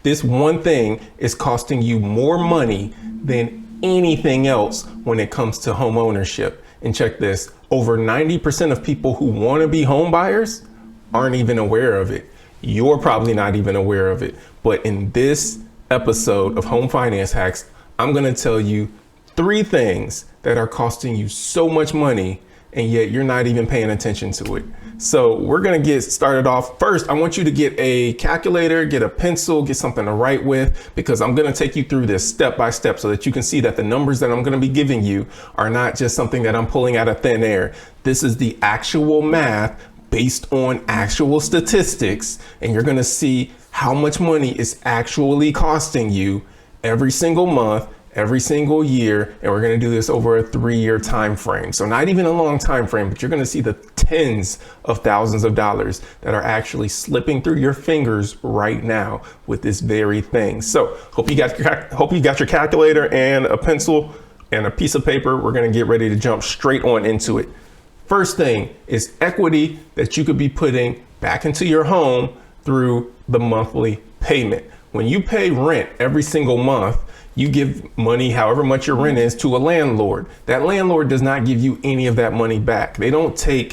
This one thing is costing you more money than anything else when it comes to home ownership. And check this, over 90% of people who want to be home buyers aren't even aware of it. You're probably not even aware of it. But in this episode of Home Finance Hacks, I'm going to tell you 3 things that are costing you so much money and yet you're not even paying attention to it. So we're going to get started off. First, I want you to get a calculator, get a pencil, get something to write with, because I'm going to take you through this step by step so that you can see that the numbers that I'm going to be giving you are not just something that I'm pulling out of thin air. This is the actual math based on actual statistics, and you're going to see how much money is actually costing you every single month, every single year, and we're going to do this over a 3-year time frame. So not even a long time frame, but you're going to see the tens of thousands of dollars that are actually slipping through your fingers right now with this very thing. So hope you got your calculator and a pencil and a piece of paper. We're going to get ready to jump straight on into it. First thing is equity that you could be putting back into your home through the monthly payment. When you pay rent every single month, you give money, however much your rent is, to a landlord. That landlord does not give you any of that money back. They don't say,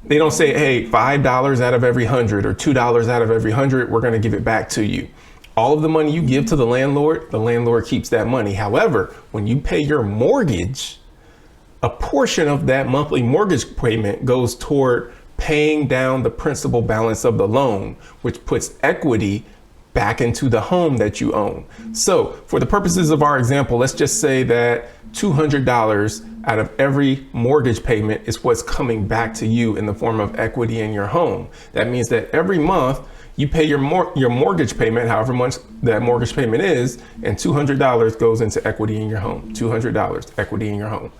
hey, $5 out of every 100 or $2 out of every 100, we're going to give it back to you. All of the money you give to the landlord keeps that money. However, when you pay your mortgage, a portion of that monthly mortgage payment goes toward paying down the principal balance of the loan, which puts equity back into the home that you own. So for the purposes of our example, let's just say that $200 out of every mortgage payment is what's coming back to you in the form of equity in your home. That means that every month you pay your mortgage payment, however much that mortgage payment is, and $200 goes into equity in your home. $200 equity in your home.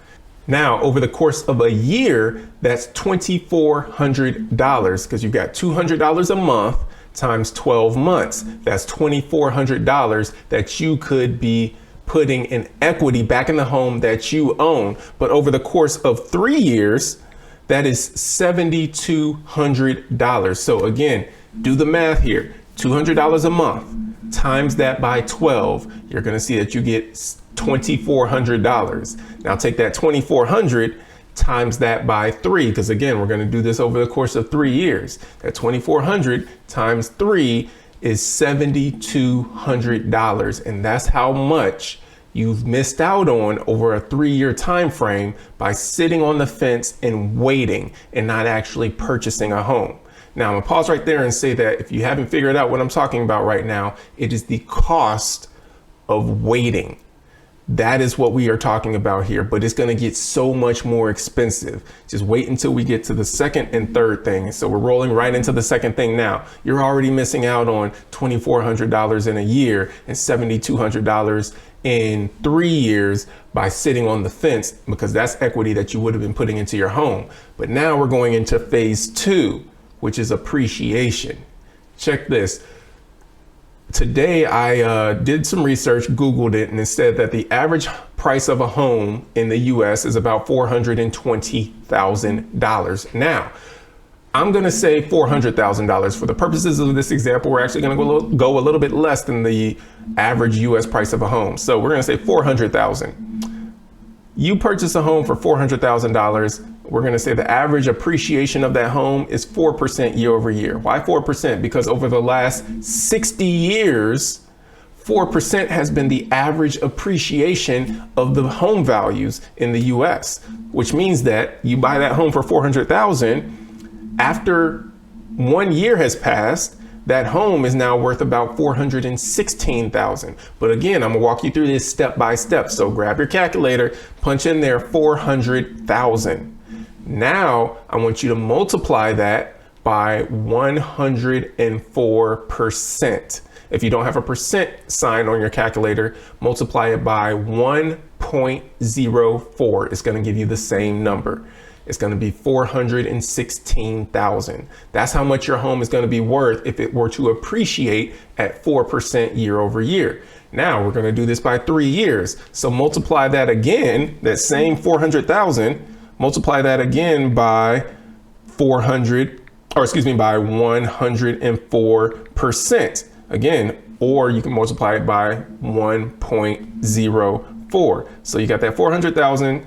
Now, over the course of a year, that's $2,400 because you've got $200 a month times 12 months. That's $2,400 that you could be putting in equity back in the home that you own. But over the course of 3 years, that is $7,200. So again, do the math here. $200 a month times that by 12, you're going to see that you get $2,400. Now take that $2,400 times that by 3, because again, we're going to do this over the course of 3 years. That $2,400 times 3 is $7,200, and that's how much you've missed out on over a 3-year time frame by sitting on the fence and waiting and not actually purchasing a home. Now I'm gonna pause right there and say that if you haven't figured out what I'm talking about right now, it is the cost of waiting. That is what we are talking about here, but it's going to get so much more expensive. Just wait until we get to the second and third thing. So we're rolling right into the second thing now. You're already missing out on $2,400 in a year and $7,200 in 3 years by sitting on the fence, because that's equity that you would have been putting into your home. But now we're going into phase 2, which is appreciation. Check this. Today, I did some research, Googled it, and it said that the average price of a home in the US is about $420,000. Now, I'm going to say $400,000. For the purposes of this example, we're actually going to go a little bit less than the average US price of a home. So we're going to say $400,000. You purchase a home for $400,000. We're going to say the average appreciation of that home is 4% year over year. Why 4%? Because over the last 60 years, 4% has been the average appreciation of the home values in the US, which means that you buy that home for $400,000. After 1 year has passed, that home is now worth about $416,000. But again, I'm gonna walk you through this step by step. So grab your calculator, punch in there $400,000. Now I want you to multiply that by 104%. If you don't have a percent sign on your calculator, multiply it by 1.04. It's going to give you the same number. It's going to be $416,000. That's how much your home is going to be worth if it were to appreciate at 4% year over year. Now we're going to do this by 3 years. So multiply that again, that same 400,000, multiply that again by by 104%. Again, or you can multiply it by 1.04. So you got that 400,000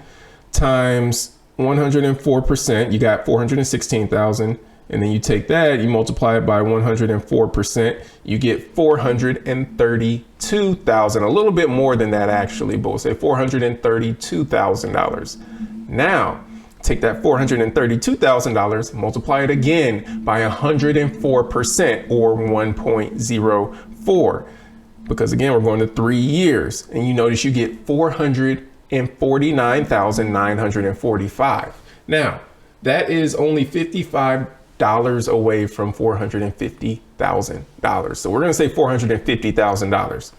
times 104%, you got 416,000. And then you take that, you multiply it by 104%, you get 432,000, a little bit more than that actually, but we'll say $432,000. Now, take that $432,000, multiply it again by 104% or 1.04. Because again, we're going to 3 years, and you notice you get 449,945. Now, that is only $55 away from $450,000. So we're going to say $450,000.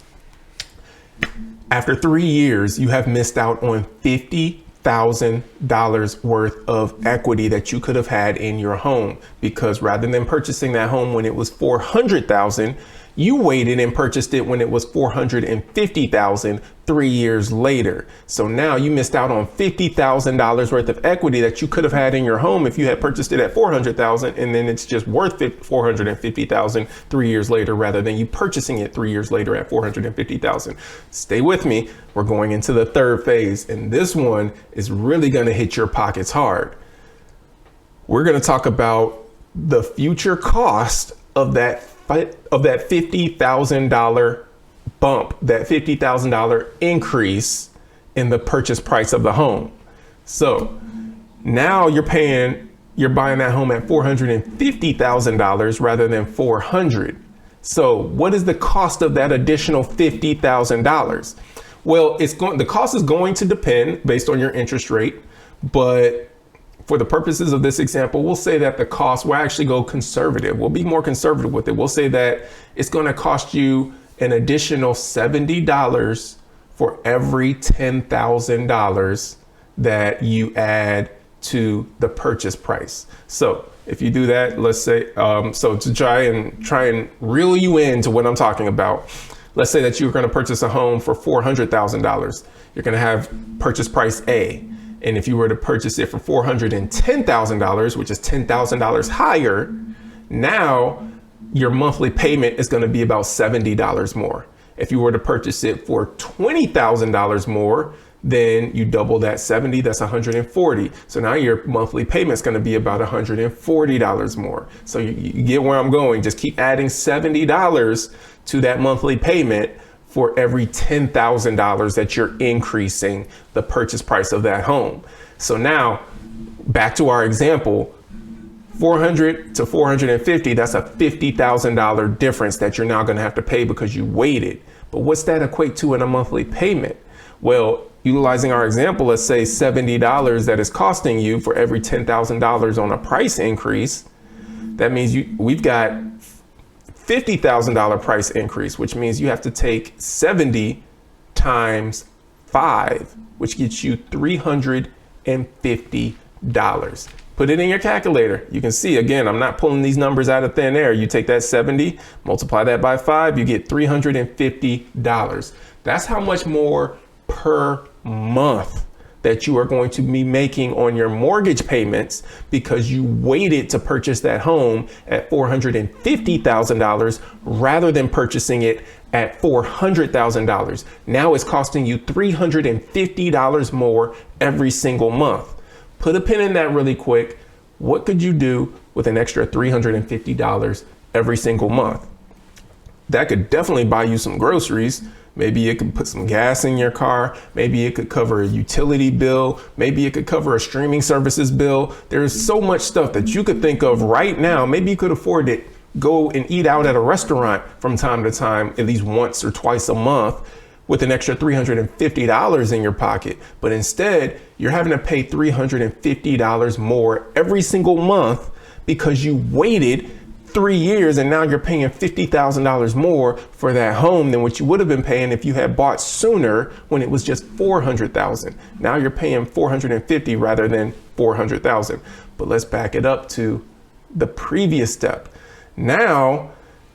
After 3 years, you have missed out on $50,000 worth of equity that you could have had in your home, because rather than purchasing that home when it was $400,000, you waited and purchased it when it was $450,000 3 years later. So now you missed out on $50,000 worth of equity that you could have had in your home if you had purchased it at $400,000, and then it's just worth $450,000 3 years later, rather than you purchasing it 3 years later at $450,000. Stay with me. We're going into the third phase, and this one is really going to hit your pockets hard. We're going to talk about the future cost of that $50,000 bump, that $50,000 increase in the purchase price of the home. So now you're buying that home at $450,000 rather than $400,000. So what is the cost of that additional $50,000? Well, the cost is going to depend based on your interest rate, but for the purposes of this example, we'll say that the cost will actually go conservative. We'll be more conservative with it. We'll say that it's going to cost you an additional $70 for every $10,000 that you add to the purchase price. So if you do that, let's say, so to try and reel you into what I'm talking about, let's say that you're going to purchase a home for $400,000. You're going to have purchase price A. And if you were to purchase it for $410,000, which is $10,000 higher, now your monthly payment is going to be about $70 more. If you were to purchase it for $20,000 more, then you double that 70, that's 140. So now your monthly payment is going to be about $140 more. So you get where I'm going. Just keep adding $70 to that monthly payment for every $10,000 that you're increasing the purchase price of that home. So now back to our example, 400 to 450, that's a $50,000 difference that you're now going to have to pay because you waited. But what's that equate to in a monthly payment? Well, utilizing our example, let's say $70 that is costing you for every $10,000 on a price increase. That means we've got $50,000 price increase, which means you have to take 70 times 5, which gets you $350. Put it in your calculator. You can see, again, I'm not pulling these numbers out of thin air. You take that 70, multiply that by 5, you get $350. That's how much more per month that you are going to be making on your mortgage payments because you waited to purchase that home at $450,000 rather than purchasing it at $400,000. Now it's costing you $350 more every single month. Put a pin in that really quick. What could you do with an extra $350 every single month? That could definitely buy you some groceries. Maybe it could put some gas in your car. Maybe it could cover a utility bill. Maybe it could cover a streaming services bill. There's so much stuff that you could think of right now. Maybe you could afford to go and eat out at a restaurant from time to time, at least once or twice a month, with an extra $350 in your pocket. But instead, you're having to pay $350 more every single month because you waited 3 years and now you're paying $50,000 more for that home than what you would have been paying if you had bought sooner when it was just $400,000. Now you're paying $450 rather than $400,000. But let's back it up to the previous step. Now,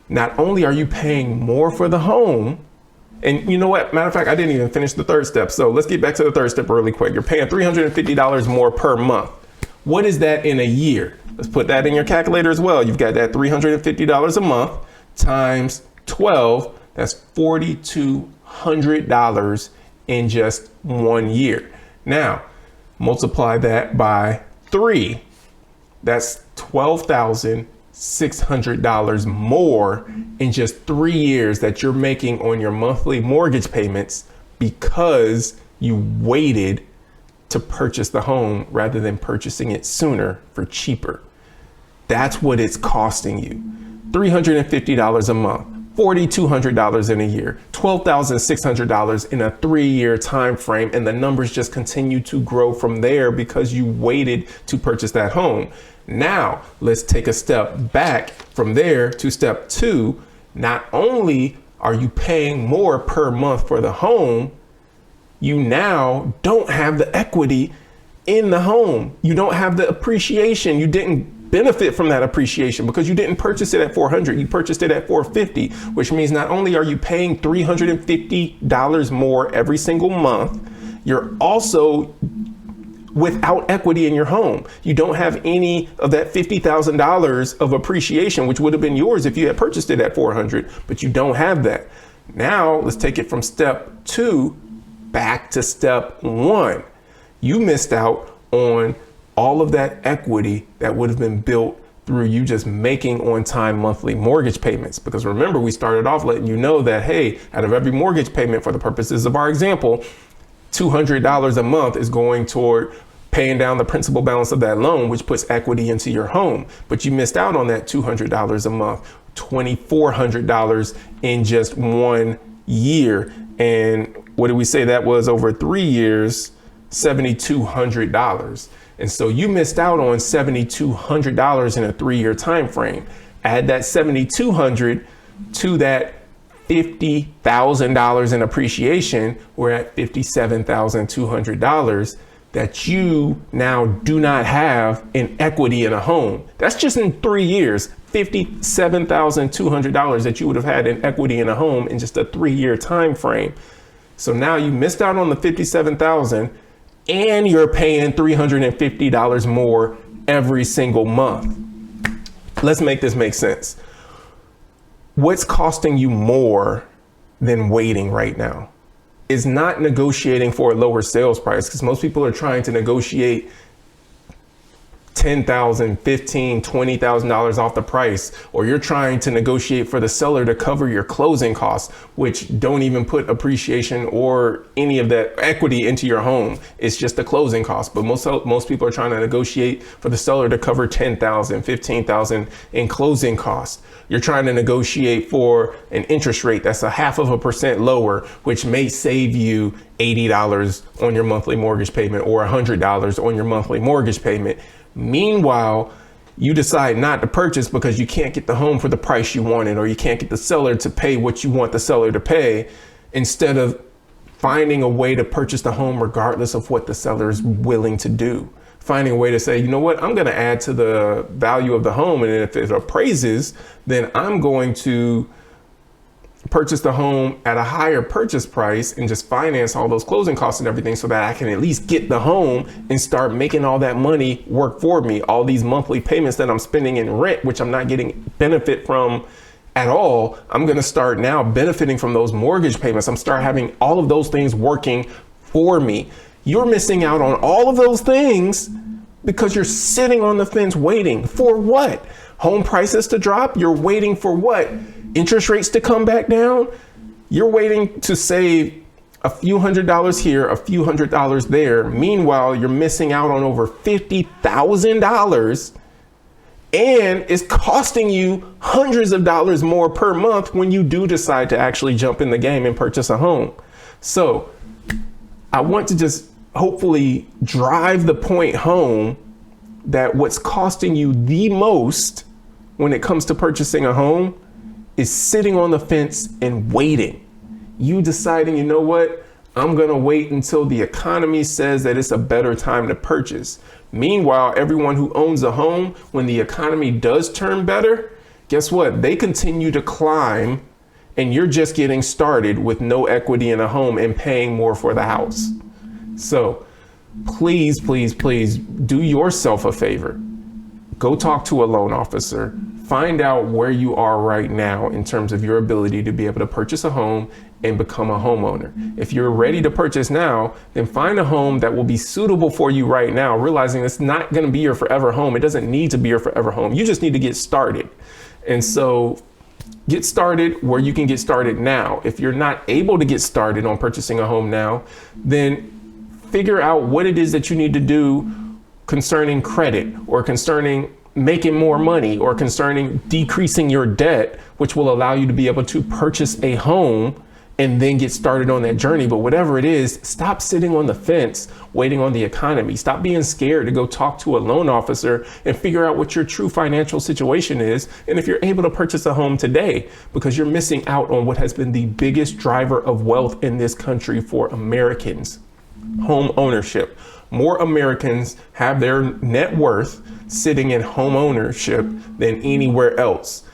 not only are you paying more for the home, and you know what? Matter of fact, I didn't even finish the third step. So let's get back to the third step really quick. You're paying $350 more per month. What is that in a year? Let's put that in your calculator as well. You've got that $350 a month times 12. That's $4,200 in just 1 year. Now, multiply that by 3. That's $12,600 more in just 3 years that you're making on your monthly mortgage payments because you waited to purchase the home rather than purchasing it sooner for cheaper. That's what it's costing you. $350 a month, $4,200 in a year, $12,600 in a 3-year time frame, and the numbers just continue to grow from there because you waited to purchase that home. Now, let's take a step back from there to step 2. Not only are you paying more per month for the home, you now don't have the equity in the home. You don't have the appreciation. You didn't benefit from that appreciation because you didn't purchase it at $400. You purchased it at $450, which means not only are you paying $350 more every single month, you're also without equity in your home. You don't have any of that $50,000 of appreciation, which would have been yours if you had purchased it at $400, but you don't have that. Now let's take it from step 2 back to step 1. You missed out on all of that equity that would have been built through you just making on-time monthly mortgage payments. Because remember, we started off letting you know that, hey, out of every mortgage payment, for the purposes of our example, $200 a month is going toward paying down the principal balance of that loan, which puts equity into your home. But you missed out on that $200 a month, $2,400 in just 1 year. And what did we say? That was over 3 years, $7,200. And so you missed out on $7,200 in a 3-year time frame. Add that $7,200 to that $50,000 in appreciation, we're at $57,200 that you now do not have in equity in a home. That's just in 3 years, $57,200 that you would have had in equity in a home in just a 3-year time frame. So now you missed out on the $57,000 and you're paying $350 more every single month. Let's make this make sense. What's costing you more than waiting right now is not negotiating for a lower sales price, because most people are trying to negotiate $10,000, $15,000, $20,000 off the price, or you're trying to negotiate for the seller to cover your closing costs, which don't even put appreciation or any of that equity into your home. It's just the closing cost. But most people are trying to negotiate for the seller to cover $10,000, $15,000 in closing costs. You're trying to negotiate for an interest rate that's 0.5% lower, which may save you $80 on your monthly mortgage payment or $100 on your monthly mortgage payment. Meanwhile, you decide not to purchase because you can't get the home for the price you wanted, or you can't get the seller to pay what you want the seller to pay, instead of finding a way to purchase the home regardless of what the seller is willing to do. Finding a way to say, you know what, I'm going to add to the value of the home, and if it appraises, then I'm going to purchase the home at a higher purchase price and just finance all those closing costs and everything so that I can at least get the home and start making all that money work for me. All these monthly payments that I'm spending in rent, which I'm not getting benefit from at all, I'm going to start now benefiting from those mortgage payments. I'm start having all of those things working for me. You're missing out on all of those things because you're sitting on the fence waiting for what? Home prices to drop? You're waiting for what? Interest rates to come back down? You're waiting to save a few $100s here, a few $100s there. Meanwhile, you're missing out on over $50,000, and it's costing you hundreds of dollars more per month when you do decide to actually jump in the game and purchase a home. So I want to just hopefully drive the point home that what's costing you the most when it comes to purchasing a home is sitting on the fence and waiting. You deciding, you know what, I'm gonna wait until the economy says that it's a better time to purchase. Meanwhile, everyone who owns a home, when the economy does turn better, guess what? They continue to climb, and you're just getting started with no equity in a home and paying more for the house. So please, please, please do yourself a favor. Go talk to a loan officer. find out where you are right now in terms of your ability to be able to purchase a home and become a homeowner. If you're ready to purchase now, then find a home that will be suitable for you right now, realizing it's not going to be your forever home. It doesn't need to be your forever home. You just need to get started. And so get started where you can get started now. If you're not able to get started on purchasing a home now, then figure out what it is that you need to do concerning credit, or concerning making more money, or concerning decreasing your debt, which will allow you to be able to purchase a home and then get started on that journey. But whatever it is, stop sitting on the fence waiting on the economy. Stop being scared to go talk to a loan officer and figure out what your true financial situation is, and if you're able to purchase a home today, because you're missing out on what has been the biggest driver of wealth in this country for Americans: home ownership. More Americans have their net worth sitting in home ownership than anywhere else.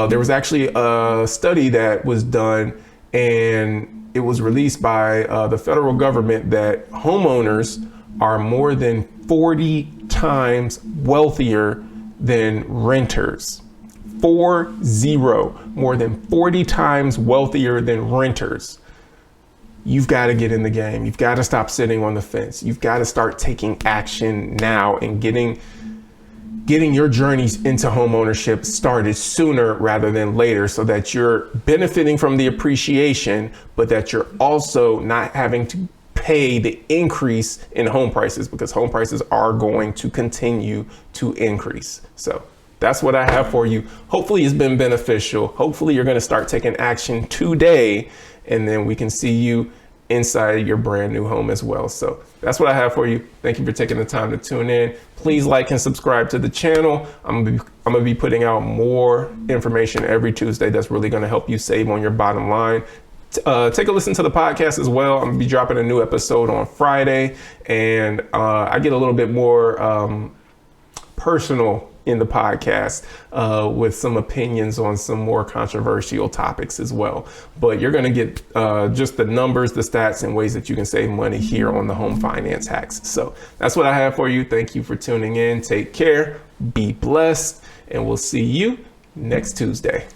There was actually a study that was done, and it was released by the federal government, that homeowners are more than 40 times wealthier than renters. 40, more than 40 times wealthier than renters. You've got to get in the game. You've got to stop sitting on the fence. You've got to start taking action now and getting your journeys into home ownership started sooner rather than later, so that you're benefiting from the appreciation, but that you're also not having to pay the increase in home prices, because home prices are going to continue to increase. So that's what I have for you. Hopefully it's been beneficial. Hopefully you're going to start taking action today, and then we can see you inside your brand new home as well. So that's what I have for you. Thank you for taking the time to tune in. Please like and subscribe to the channel. I'm gonna be putting out more information every Tuesday that's really gonna help you save on your bottom line. Take a listen to the podcast as well. I'm gonna be dropping a new episode on Friday, and I get a little bit more personal in the podcast with some opinions on some more controversial topics as well. But you're going to get just the numbers, the stats, and ways that you can save money here on the Home Finance Hacks. So that's what I have for you. Thank you for tuning in. Take care, be blessed, and we'll see you next Tuesday.